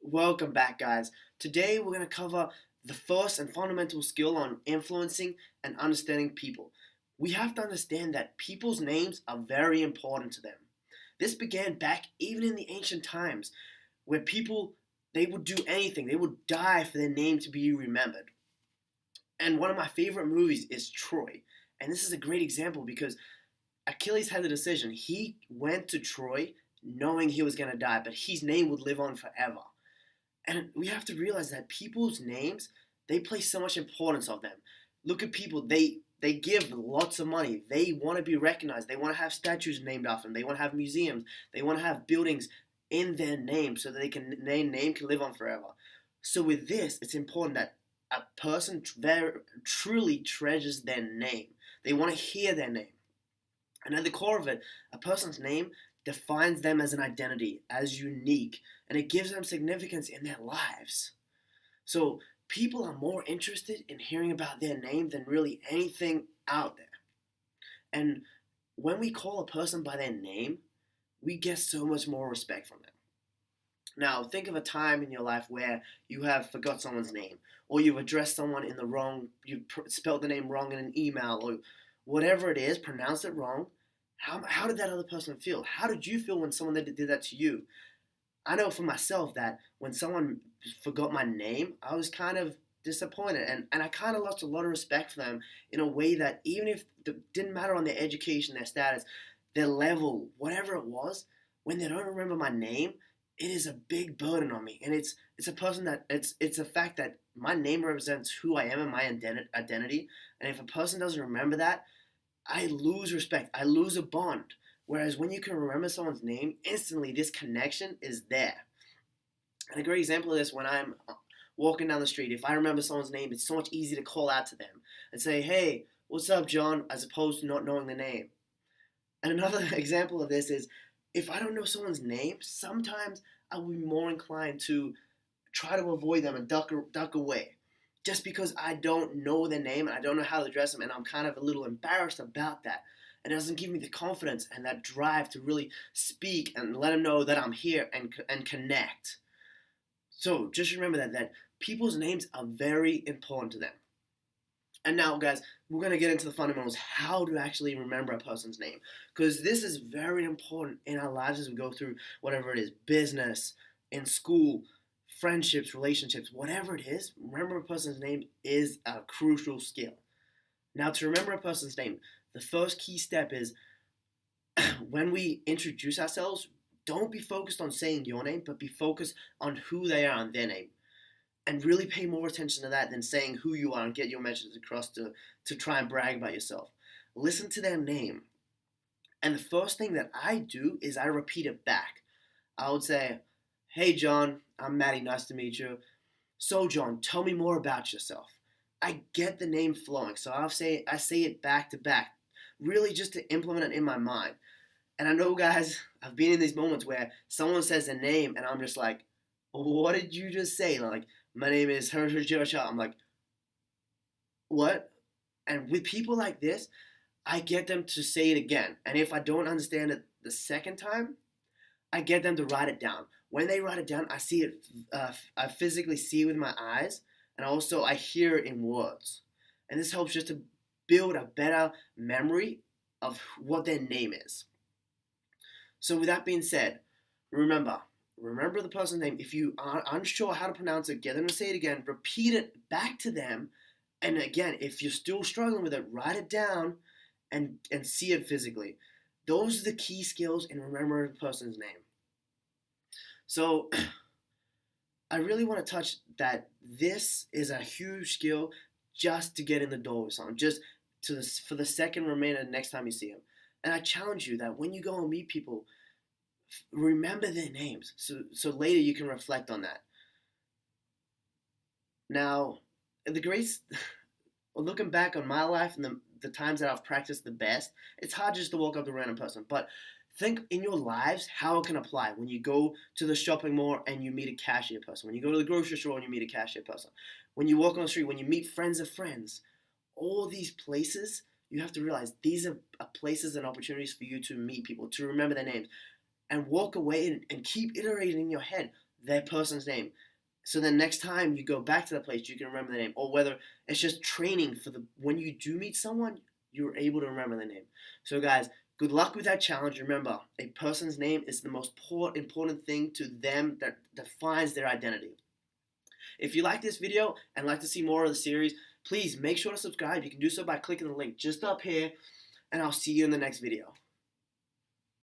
Welcome back, guys. Today we're going to cover the first and fundamental skill on influencing and understanding people. We have to understand that people's names are very important to them. This began back even in the ancient times where people they would do anything. They would die for their name to be remembered. And one of my favorite movies is Troy. And this is a great example because Achilles had the decision. He went to Troy knowing he was going to die, but his name would live on forever. And we have to realize that people's names, they place so much importance of them. Look at people, they give lots of money. They want to be recognized. They want to have statues named after them. They want to have museums. They want to have buildings in their name so that their name can live on forever. So with this, it's important that a person truly treasures their name. They want to hear their name. And at the core of it, a person's name defines them as an identity, as unique, and it gives them significance in their lives. So people are more interested in hearing about their name than really anything out there. And when we call a person by their name, we get so much more respect from them. Now, think of a time in your life where you have forgot someone's name, or you've addressed someone in the wrong, you spelled the name wrong in an email, or whatever it is, pronounced it wrong. How did that other person feel? How did you feel when someone did that to you? I know for myself that when someone forgot my name, I was kind of disappointed. And I kind of lost a lot of respect for them in a way that even if it didn't matter on their education, their status, their level, whatever it was, when they don't remember my name, it is a big burden on me. And it's a person that, it's a fact that my name represents who I am and my identity. And if a person doesn't remember that, I lose respect. I lose a bond. Whereas when you can remember someone's name, instantly this connection is there. And a great example of this, when I'm walking down the street, if I remember someone's name, it's so much easier to call out to them and say, hey, what's up, John, as opposed to not knowing the name. And another example of this is, if I don't know someone's name, sometimes I will be more inclined to try to avoid them and duck away. Just because I don't know their name and I don't know how to address them, and I'm kind of a little embarrassed about that. It doesn't give me the confidence and that drive to really speak and let them know that I'm here and connect. So just remember that people's names are very important to them. And now, guys, we're going to get into the fundamentals, how to actually remember a person's name. Because this is very important in our lives as we go through whatever it is, business, in school, friendships, relationships, whatever it is, remember a person's name is a crucial skill. Now, to remember a person's name, the first key step is when we introduce ourselves, don't be focused on saying your name, but be focused on who they are and their name. And really pay more attention to that than saying who you are and get your message across to try and brag about yourself. Listen to their name. And the first thing that I do is I repeat it back. I would say, hey, John, I'm Maddie. Nice to meet you. So, John, tell me more about yourself. I get the name flowing, so I say it back to back, really just to implement it in my mind. And I know, guys, I've been in these moments where someone says a name, and I'm just like, what did you just say? Like, my name is Hershey Joshua. I'm like, what? And with people like this, I get them to say it again. And if I don't understand it the second time, I get them to write it down. When they write it down, I see it. I physically see it with my eyes, and also I hear it in words. And this helps just to build a better memory of what their name is. So with that being said, remember the person's name. If you are unsure how to pronounce it, get them to say it again. Repeat it back to them. And again, if you're still struggling with it, write it down and see it physically. Those are the key skills in remembering a person's name. So I really want to touch that this is a huge skill just to get in the door with someone, just for the second remainder next time you see them. And I challenge you that when you go and meet people, remember their names so later you can reflect on that. Now, looking back on my life and the times that I've practiced the best, it's hard just to walk up to a random person, but think in your lives how it can apply when you go to the shopping mall and you meet a cashier person, when you go to the grocery store and you meet a cashier person, when you walk on the street, when you meet friends of friends. All these places, you have to realize these are places and opportunities for you to meet people, to remember their names, and walk away and keep iterating in your head. their person's name. So then next time you go back to that place, you can remember the name. Or whether it's just training for when you do meet someone, you're able to remember the name. So guys, good luck with that challenge. Remember, a person's name is the most important thing to them that defines their identity. If you like this video and like to see more of the series, please make sure to subscribe. You can do so by clicking the link just up here, and I'll see you in the next video.